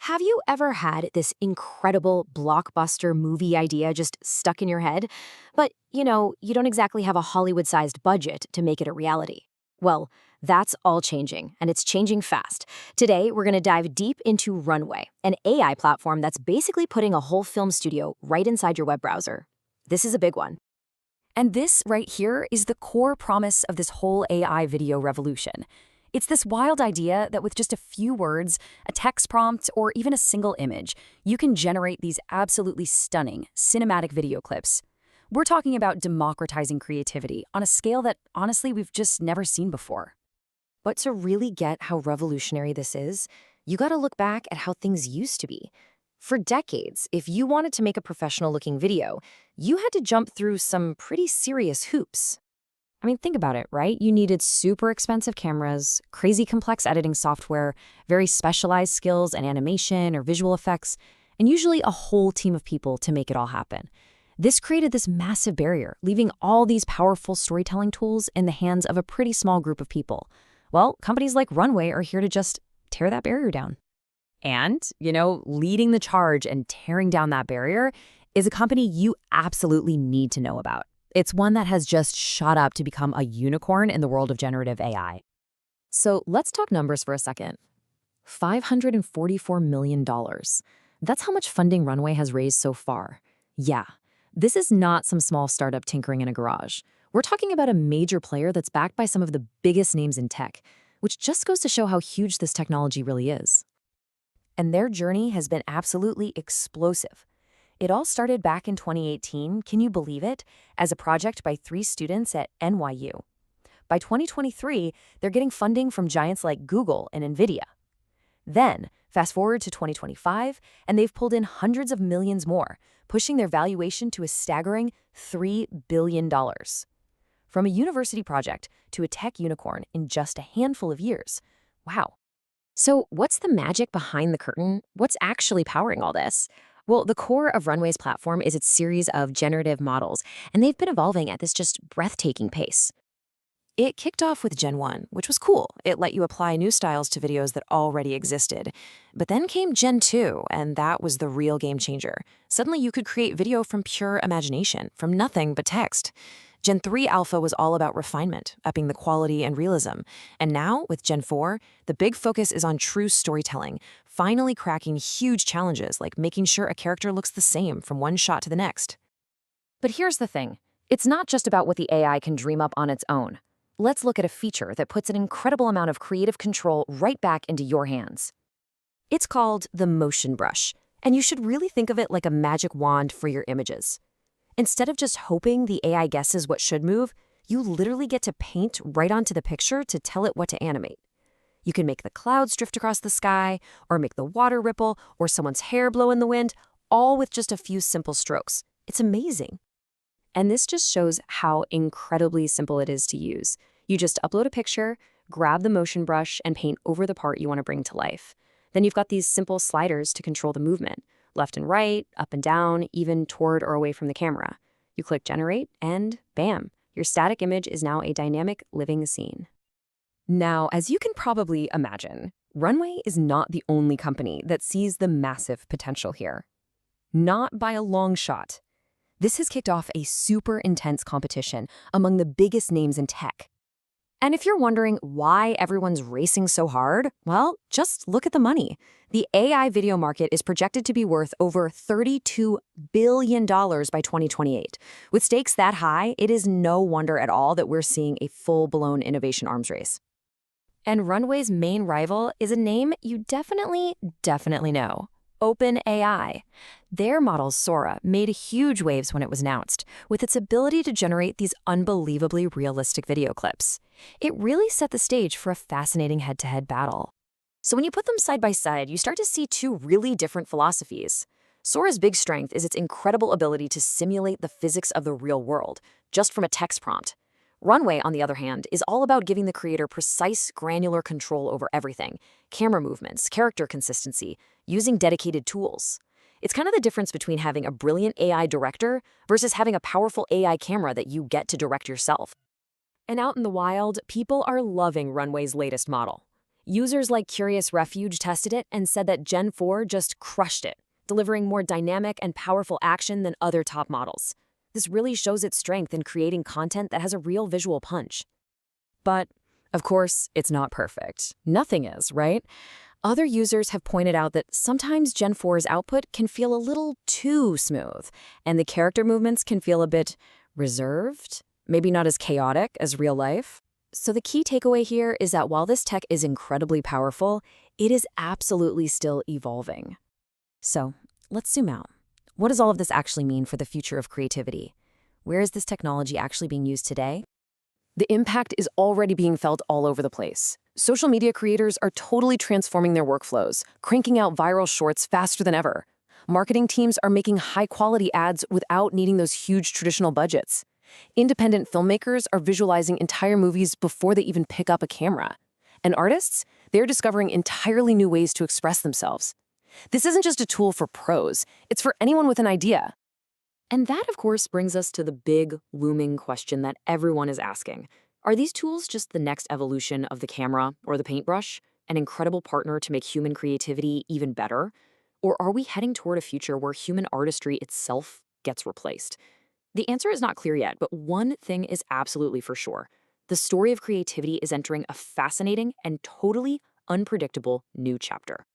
Have you ever had this incredible blockbuster movie idea just stuck in your head? But, you don't exactly have a Hollywood-sized budget to make it a reality. Well, that's all changing, and it's changing fast. Today, we're going to dive deep into Runway, an AI platform that's basically putting a whole film studio right inside your web browser. This is a big one. And this right here is the core promise of this whole AI video revolution. It's this wild idea that with just a few words, a text prompt, or even a single image, you can generate these absolutely stunning cinematic video clips. We're talking about democratizing creativity on a scale that, honestly, we've just never seen before. But to really get how revolutionary this is, you gotta look back at how things used to be. For decades, if you wanted to make a professional-looking video, you had to jump through some pretty serious hoops. I mean, think about it, right? You needed super expensive cameras, crazy complex editing software, very specialized skills in animation or visual effects, and usually a whole team of people to make it all happen. This created this massive barrier, leaving all these powerful storytelling tools in the hands of a pretty small group of people. Well, companies like Runway are here to just tear that barrier down. And, leading the charge and tearing down that barrier is a company you absolutely need to know about. It's one that has just shot up to become a unicorn in the world of generative AI. So let's talk numbers for a second. $544 million. That's how much funding Runway has raised so far. Yeah, this is not some small startup tinkering in a garage. We're talking about a major player that's backed by some of the biggest names in tech, which just goes to show how huge this technology really is. And their journey has been absolutely explosive. It all started back in 2018, can you believe it, as a project by 3 students at NYU. By 2023, they're getting funding from giants like Google and NVIDIA. Then, fast forward to 2025, and they've pulled in hundreds of millions more, pushing their valuation to a staggering $3 billion. From a university project to a tech unicorn in just a handful of years. Wow. So what's the magic behind the curtain? What's actually powering all this? Well, the core of Runway's platform is its series of generative models, and they've been evolving at this just breathtaking pace. It kicked off with Gen 1, which was cool. It let you apply new styles to videos that already existed. But then came Gen 2, and that was the real game changer. Suddenly you could create video from pure imagination, from nothing but text. Gen 3 Alpha was all about refinement, upping the quality and realism. And now, with Gen 4, the big focus is on true storytelling, finally cracking huge challenges like making sure a character looks the same from one shot to the next. But here's the thing. It's not just about what the AI can dream up on its own. Let's look at a feature that puts an incredible amount of creative control right back into your hands. It's called the motion brush, and you should really think of it like a magic wand for your images. Instead of just hoping the AI guesses what should move, you literally get to paint right onto the picture to tell it what to animate. You can make the clouds drift across the sky, or make the water ripple, or someone's hair blow in the wind, all with just a few simple strokes. It's amazing. And this just shows how incredibly simple it is to use. You just upload a picture, grab the motion brush, and paint over the part you want to bring to life. Then you've got these simple sliders to control the movement. Left and right, up and down, even toward or away from the camera. You click generate and bam, your static image is now a dynamic living scene. Now, as you can probably imagine, Runway is not the only company that sees the massive potential here. Not by a long shot. This has kicked off a super intense competition among the biggest names in tech. And if you're wondering why everyone's racing so hard, well, just look at the money. The AI video market is projected to be worth over $32 billion by 2028. With stakes that high, it is no wonder at all that we're seeing a full-blown innovation arms race. And Runway's main rival is a name you definitely know. OpenAI. Their model, Sora, made huge waves when it was announced, with its ability to generate these unbelievably realistic video clips. It really set the stage for a fascinating head-to-head battle. So when you put them side by side, you start to see 2 really different philosophies. Sora's big strength is its incredible ability to simulate the physics of the real world, just from a text prompt. Runway, on the other hand, is all about giving the creator precise, granular control over everything: camera movements, character consistency, using dedicated tools. It's kind of the difference between having a brilliant AI director versus having a powerful AI camera that you get to direct yourself. And out in the wild, people are loving Runway's latest model. Users like Curious Refuge tested it and said that Gen 4 just crushed it, delivering more dynamic and powerful action than other top models. This really shows its strength in creating content that has a real visual punch. But, of course, it's not perfect. Nothing is, right? Other users have pointed out that sometimes Gen 4's output can feel a little too smooth, and the character movements can feel a bit reserved, maybe not as chaotic as real life. So the key takeaway here is that while this tech is incredibly powerful, it is absolutely still evolving. So let's zoom out. What does all of this actually mean for the future of creativity? Where is this technology actually being used today? The impact is already being felt all over the place. Social media creators are totally transforming their workflows, cranking out viral shorts faster than ever. Marketing teams are making high-quality ads without needing those huge traditional budgets. Independent filmmakers are visualizing entire movies before they even pick up a camera. And artists, they're discovering entirely new ways to express themselves. This isn't just a tool for pros, it's for anyone with an idea. And that, of course, brings us to the big, looming question that everyone is asking. Are these tools just the next evolution of the camera or the paintbrush, an incredible partner to make human creativity even better? Or are we heading toward a future where human artistry itself gets replaced? The answer is not clear yet, but one thing is absolutely for sure. The story of creativity is entering a fascinating and totally unpredictable new chapter.